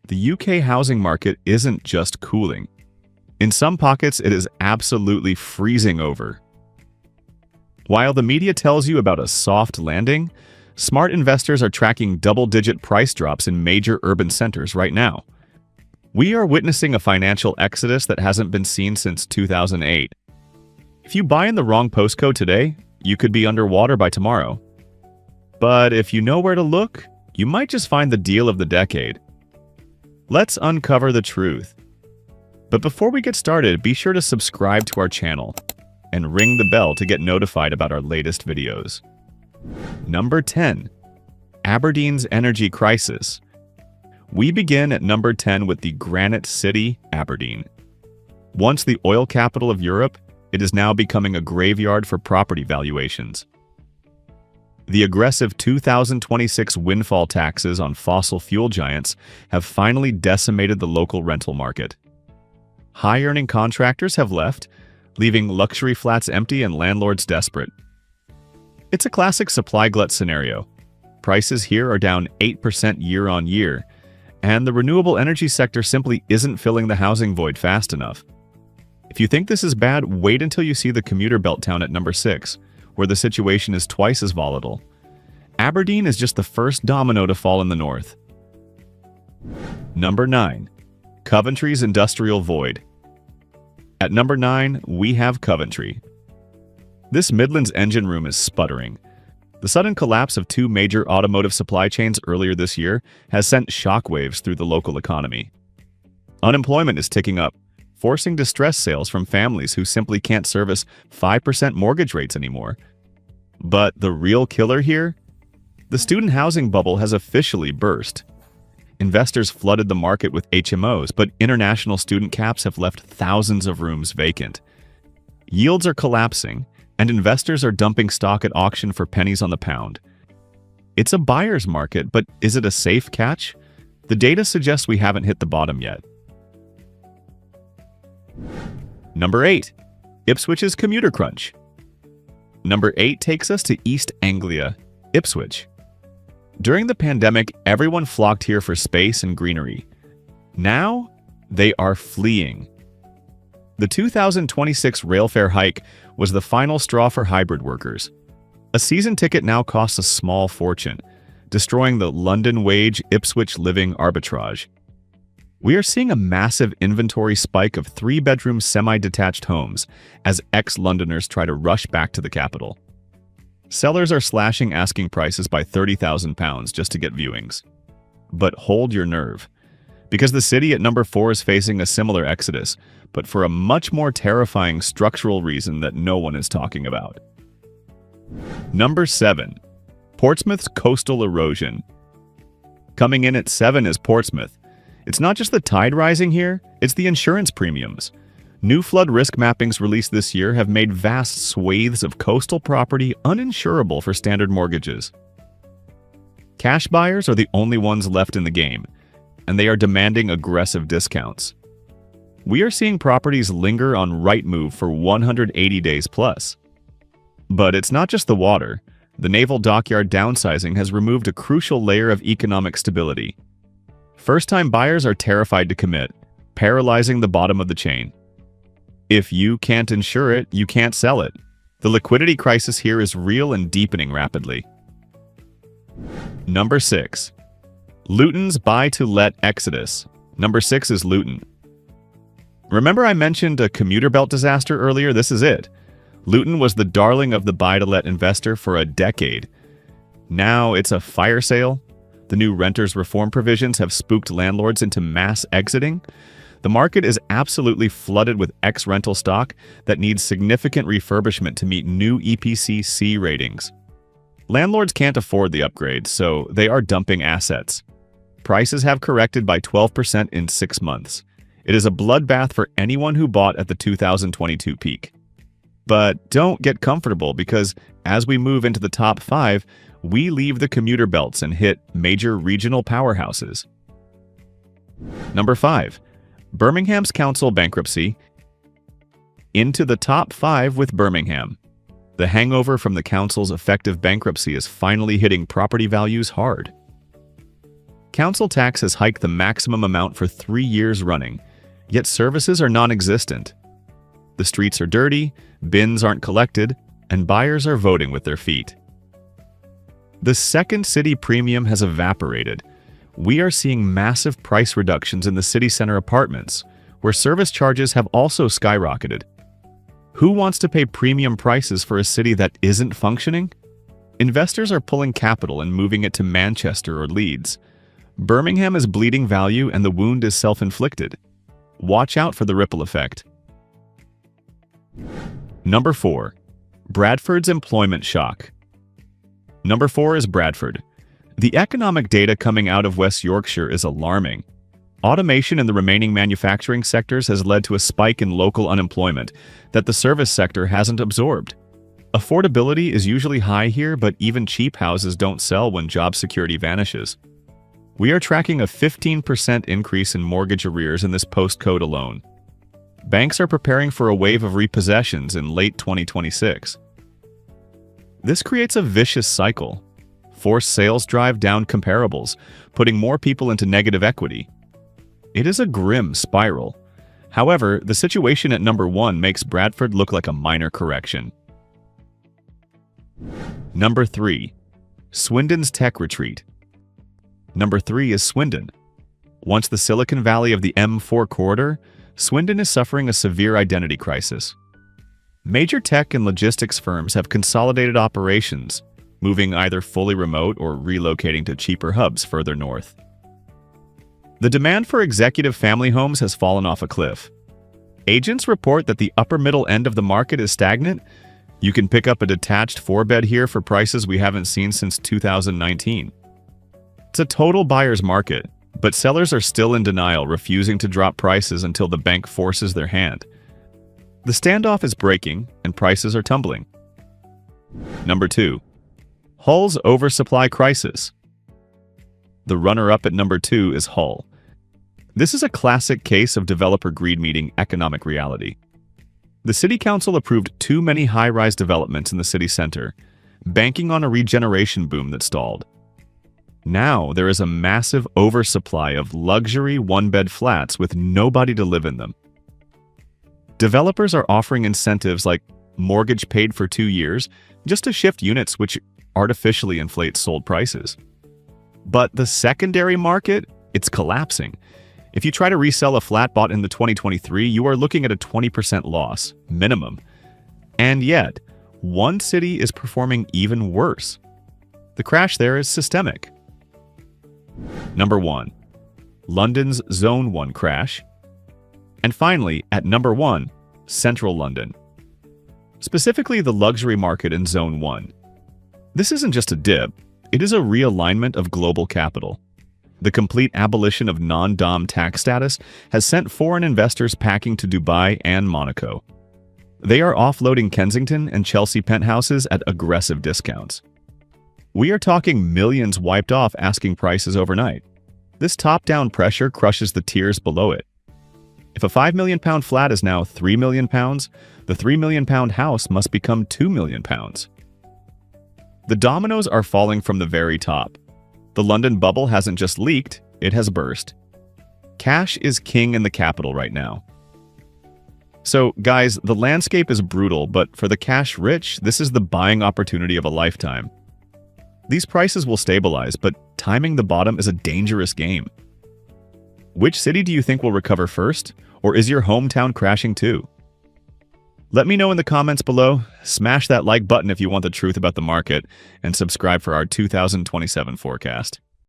The UK housing market isn't just cooling. In some pockets, it is absolutely freezing over. While the media tells you about a soft landing, smart investors are tracking double-digit price drops in major urban centers right now. We are witnessing a financial exodus that hasn't been seen since 2008. If you buy in the wrong postcode today, you could be underwater by tomorrow. But if you know where to look, you might just find the deal of the decade. Let's uncover the truth. But before we get started, be sure to subscribe to our channel and ring the bell to get notified about our latest videos. Number 10. Aberdeen's energy crisis. We begin at number 10 with the Granite City, Aberdeen. Once the oil capital of Europe, it is now becoming a graveyard for property valuations. The aggressive 2026 windfall taxes on fossil fuel giants have finally decimated the local rental market. High-earning contractors have left, leaving luxury flats empty and landlords desperate. It's a classic supply glut scenario. Prices here are down 8% year-on-year, and the renewable energy sector simply isn't filling the housing void fast enough. If you think this is bad, wait until you see the commuter belt town at number 6, where the situation is twice as volatile. Aberdeen is just the first domino to fall in the north. Number 9. Coventry's industrial void. At number 9, we have Coventry. This Midlands engine room is sputtering. The sudden collapse of 2 major automotive supply chains earlier this year has sent shockwaves through the local economy. Unemployment is ticking up, forcing distress sales from families who simply can't service 5% mortgage rates anymore. But the real killer here? The student housing bubble has officially burst. Investors flooded the market with HMOs, but international student caps have left thousands of rooms vacant. Yields are collapsing, and investors are dumping stock at auction for pennies on the pound. It's a buyer's market, but is it a safe catch? The data suggests we haven't hit the bottom yet. Number 8. Ipswich's commuter crunch. Number 8 takes us to East Anglia, Ipswich. During the pandemic, everyone flocked here for space and greenery. Now, they are fleeing. The 2026 rail fare hike was the final straw for hybrid workers. A season ticket now costs a small fortune, destroying the London wage Ipswich living arbitrage. We are seeing a massive inventory spike of 3-bedroom semi-detached homes as ex-Londoners try to rush back to the capital. Sellers are slashing asking prices by £30,000 just to get viewings. But hold your nerve, because the city at number 4 is facing a similar exodus, but for a much more terrifying structural reason that no one is talking about. Number 7. Portsmouth's coastal erosion. Coming in at 7 is Portsmouth. It's not just the tide rising here, it's the insurance premiums. New flood risk mappings released this year have made vast swathes of coastal property uninsurable for standard mortgages. Cash buyers are the only ones left in the game, and they are demanding aggressive discounts. We are seeing properties linger on Rightmove for 180 days plus. But it's not just the water. The naval dockyard downsizing has removed a crucial layer of economic stability. First-time buyers are terrified to commit, paralyzing the bottom of the chain. If you can't insure it, you can't sell it. The liquidity crisis here is real and deepening rapidly. Number 6. Luton's buy-to-let exodus. Number 6 is Luton. Remember I mentioned a commuter belt disaster earlier? This is it. Luton was the darling of the buy-to-let investor for a decade. Now it's a fire sale. The new renters reform provisions have spooked landlords into mass exiting. The market is absolutely flooded with ex-rental stock that needs significant refurbishment to meet new EPC C ratings. Landlords can't afford the upgrades, so they are dumping assets. Prices have corrected by 12% in 6 months. It is a bloodbath for anyone who bought at the 2022 peak. But don't get comfortable, because as we move into the top 5, we leave the commuter belts and hit major regional powerhouses. Number 5. Birmingham's council bankruptcy. Into the top 5 with Birmingham. The hangover from the council's effective bankruptcy is finally hitting property values hard. Council tax has hiked the maximum amount for 3 years running, yet services are non-existent. The streets are dirty, bins aren't collected, and buyers are voting with their feet. The second city premium has evaporated. We are seeing massive price reductions in the city center apartments, where service charges have also skyrocketed. Who wants to pay premium prices for a city that isn't functioning? Investors are pulling capital and moving it to Manchester or Leeds. Birmingham is bleeding value and the wound is self-inflicted. Watch out for the ripple effect. Number 4. Bradford's employment shock. Number 4 is Bradford. The economic data coming out of West Yorkshire is alarming. Automation in the remaining manufacturing sectors has led to a spike in local unemployment that the service sector hasn't absorbed. Affordability is usually high here, but even cheap houses don't sell when job security vanishes. We are tracking a 15% increase in mortgage arrears in this postcode alone. Banks are preparing for a wave of repossessions in late 2026. This creates a vicious cycle. Forced sales drive down comparables, putting more people into negative equity. It is a grim spiral. However, the situation at number 1 makes Bradford look like a minor correction. Number 3. Swindon's tech retreat. Number 3 is Swindon. Once the Silicon Valley of the M4 corridor, Swindon is suffering a severe identity crisis. Major tech and logistics firms have consolidated operations, moving either fully remote or relocating to cheaper hubs further north. The demand for executive family homes has fallen off a cliff. Agents report that the upper middle end of the market is stagnant. You can pick up a detached 4-bed here for prices we haven't seen since 2019. It's a total buyer's market, but sellers are still in denial, refusing to drop prices until the bank forces their hand. The standoff is breaking and prices are tumbling. Number 2. Hull's oversupply crisis. The runner-up at number 2 is Hull. This is a classic case of developer greed meeting economic reality. The City Council approved too many high-rise developments in the city center, banking on a regeneration boom that stalled. Now there is a massive oversupply of luxury one-bed flats with nobody to live in them. Developers are offering incentives like mortgage paid for 2 years just to shift units, which artificially inflates sold prices. But the secondary market, it's collapsing. If you try to resell a flat bought in the 2023, you are looking at a 20% loss, minimum. And yet, one city is performing even worse. The crash there is systemic. Number 1. London's Zone 1 crash. And finally, at number 1, Central London. Specifically the luxury market in Zone 1. This isn't just a dip, it is a realignment of global capital. The complete abolition of non-dom tax status has sent foreign investors packing to Dubai and Monaco. They are offloading Kensington and Chelsea penthouses at aggressive discounts. We are talking millions wiped off asking prices overnight. This top-down pressure crushes the tiers below it. If a £5 million flat is now £3 million, the £3 million house must become £2 million. The dominoes are falling from the very top. The London bubble hasn't just leaked, it has burst. Cash is king in the capital right now. So, guys, the landscape is brutal, but for the cash-rich, this is the buying opportunity of a lifetime. These prices will stabilize, but timing the bottom is a dangerous game. Which city do you think will recover first, or is your hometown crashing too? Let me know in the comments below, smash that like button if you want the truth about the market, and subscribe for our 2027 forecast.